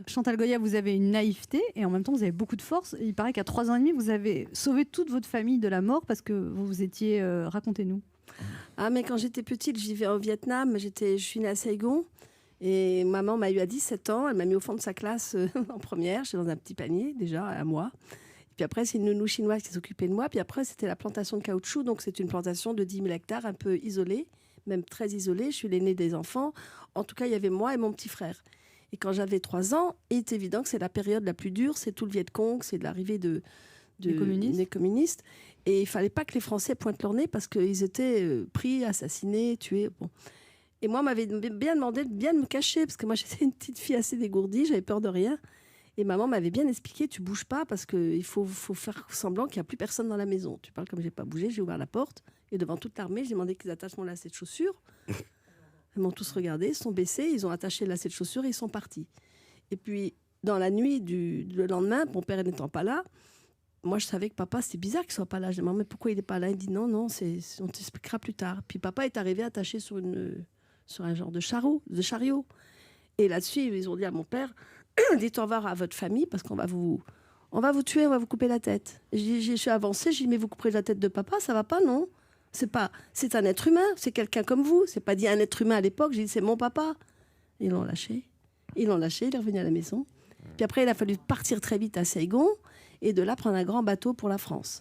Chantal Goya, vous avez une naïveté et en même temps vous avez beaucoup de force. Il paraît qu'à 3 ans et demi, vous avez sauvé toute votre famille de la mort parce que vous étiez... racontez-nous. Ah, mais quand j'étais petite, je vivais au Vietnam. Je suis née à Saigon. Et maman m'a eu à 17 ans. Elle m'a mis au fond de sa classe en première. J'étais dans un petit panier, déjà, à moi. Et puis après, c'est une nounou chinoise qui s'occupait de moi. Puis après, c'était la plantation de caoutchouc. Donc, c'est une plantation de 10 000 hectares, un peu isolée, même très isolée. Je suis l'aînée des enfants. En tout cas, il y avait moi et mon petit frère. Et quand j'avais 3 ans, il est évident que c'est la période la plus dure. C'est tout le Viet Cong, c'est de l'arrivée des communistes. Et il fallait pas que les Français pointent leur nez parce qu'ils étaient pris, assassinés, tués. Bon. Et moi, on m'avait bien demandé de bien me cacher parce que moi, j'étais une petite fille assez dégourdie, j'avais peur de rien. Et maman m'avait bien expliqué, tu bouges pas parce qu'il faut faire semblant qu'il n'y a plus personne dans la maison. Tu parles comme j'ai pas bougé, j'ai ouvert la porte et devant toute l'armée, j'ai demandé qu'ils attachent mon lacet de chaussures. Ils m'ont tous regardé, ils sont baissés, ils ont attaché le lacet de chaussures et ils sont partis. Et puis, dans la nuit le lendemain, mon père n'étant pas là, moi, je savais que papa, c'était bizarre qu'il soit pas là. Je me demandais, mais pourquoi il n'est pas là? Il dit non, on t'expliquera plus tard. Puis papa est arrivé attaché sur un genre de chariot. Et là-dessus, ils ont dit à mon père, dites au revoir à votre famille parce qu'on va vous tuer, on va vous couper la tête. Et je suis avancée, j'ai dit, mais vous couperez la tête de papa, ça va pas, non? C'est un être humain, c'est quelqu'un comme vous. C'est pas dit un être humain à l'époque, j'ai dit, c'est mon papa. Ils l'ont lâché, il est revenu à la maison. Puis après, il a fallu partir très vite à Saigon et de là prendre un grand bateau pour la France.